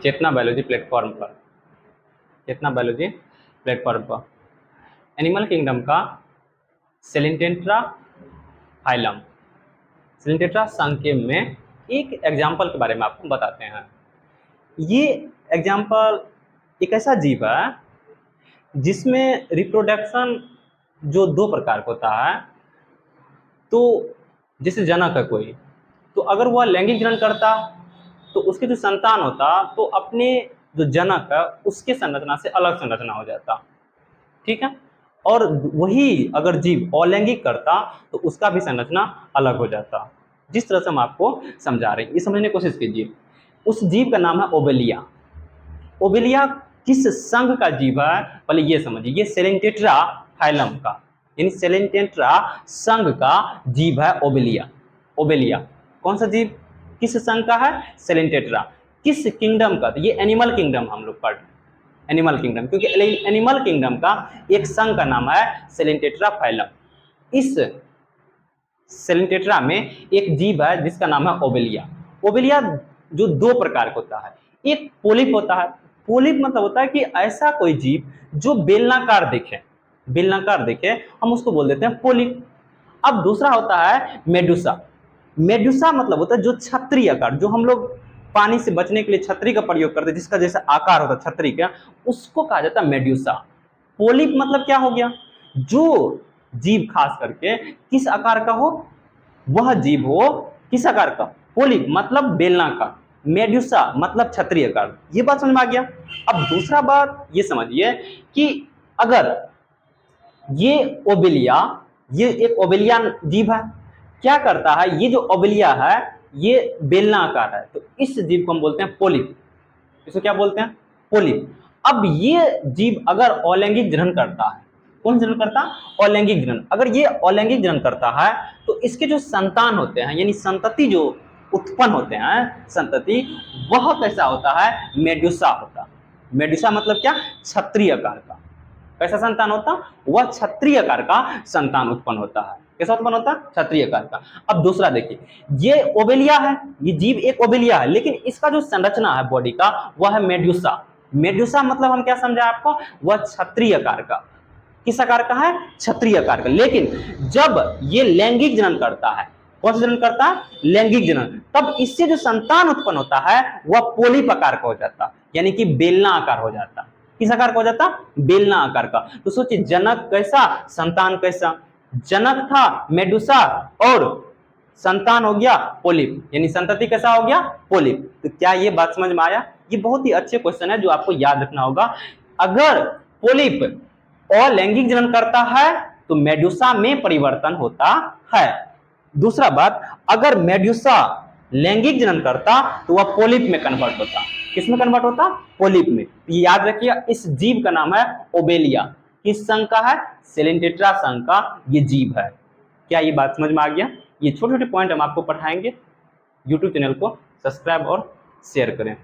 चेतना biology platform पर, चेतना biology platform पर animal kingdom का सेलेंटेंट्रा फाइलम, सेलेंटेंट्रा संघ में एक एग्जाम्पल के बारे में आपको बताते हैं। ये एग्जाम्पल एक ऐसा जीव है जिसमें रिप्रोडक्शन जो दो प्रकार का होता है। तो जैसे जनक है कोई, तो अगर वह लैंगिक जनन करता तो उसके जो संतान होता तो अपने जो जनक है उसके संरचना से अलग संरचना हो जाता, ठीक है। और वही अगर जीव अलैंगिक करता तो उसका भी संरचना अलग हो जाता। जिस तरह से हम आपको समझा रहे हैं, ये समझने की कोशिश कीजिए। उस जीव का नाम है ओबेलिया। ओबेलिया किस संघ का जीव है पहले ये समझिए। ये सेलेंटेट्रा फाइलम का यानी सेलेंटेट्रा संघ का जीव है ओबेलिया। ओबेलिया कौन सा जीव, किस संघ का है, सेलेंटेट्रा। किस किंगडम का, तो ये एनिमल किंगडम हम लोग पढ़ रहे हैं, एनिमल किंगडम, क्योंकि एनिमल किंगडम का एक संघ का नाम है सेलेंटेट्रा फाइलम। इस सेलेंटेट्रा में एक जीव है जिसका नाम है ओबेलिया। ओबेलिया जो दो प्रकार का होता है, एक पोलिप होता है। पोलिप मतलब होता है कि ऐसा कोई जीव जो बेलनाकार दिखे, बेलनाकार दिखे, हम उसको बोल देते हैं पोलिप। अब दूसरा होता है मेडुसा। मेडुसा मतलब होता है जो छतरी आकार, जो हम लोग पानी से बचने के लिए छतरी का प्रयोग करते हैं, जिसका जैसा आकार होता है छतरी का, उसको कहा जाता है मेडुसा। पोलिप मतलब क्या हो गया, जो जीव खास करके किस आकार का हो, वह जीव हो किस आकार का, पोलिप मतलब बेलनाकार, मेडुसा मतलब छतरी आकार। ये बात समझ में आ गया। अब दूसरा बात ये समझिए कि अगर ये ओबेलिया, ये एक ओबेलियन जीव है, क्या करता है, ये जो ओबेलिया है ये बेलना आकार है, तो इस जीव को हम बोलते हैं पोलिप। इसको क्या बोलते हैं, पोलिप। अब ये जीव अगर अलैंगिक जनन करता है, कौन जनन करता है, अलैंगिक जनन। अगर ये अलैंगिक जनन करता है तो इसके जो संतान होते हैं यानी संतति जो उत्पन्न होते हैं, संतति, वह कैसा होता है, मेडुसा होता है। मेडुसा मतलब क्या, क्षत्रिय आकार का। कैसा संतान होता, वह क्षत्रिय आकार का संतान उत्पन्न होता है। कैसा उत्पन्न होता है, क्षत्रिय आकार का। अब दूसरा देखिए, ये ओबेलिया है, ये जीव एक ओबेलिया है, लेकिन इसका जो संरचना है बॉडी का वह है मेडुसा। मेडुसा मतलब हम क्या समझा आपको, वह क्षत्रिय आकार का, किस आकार का है, क्षत्रिय आकार का। लेकिन जब ये लैंगिक जनन करता है, कौन सा जनन करता है, लैंगिक जनन, तब इससे जो संतान उत्पन्न होता है वह पोलिप आकार का हो जाता, यानी कि बेलना आकार हो जाता। किस आकार का हो जाता, बेलना आकार का। तो सोचिए जनक कैसा, संतान कैसा। जनक था मेडुसा और संतान हो गया पोलिप, यानी संतति कैसा हो गया, पोलिप। तो क्या ये बात समझ में आया। ये बहुत ही अच्छे क्वेश्चन है जो आपको याद रखना होगा। अगर पोलिप अलैंगिक जनन करता है तो मेडुसा में परिवर्तन होता है। दूसरा बात, अगर मेडुसा लैंगिक जनन करता तो वह पोलिप में कन्वर्ट होता। किसमें कन्वर्ट होता, पोलिप में। ये याद रखिए, इस जीव का नाम है ओबेलिया। किस संघ का है, सेलेंटेट्रा संघ का ये जीव है। क्या ये बात समझ में आ गया। ये छोटे छोटे पॉइंट हम आपको पढ़ाएंगे। यूट्यूब चैनल को सब्सक्राइब और शेयर करें।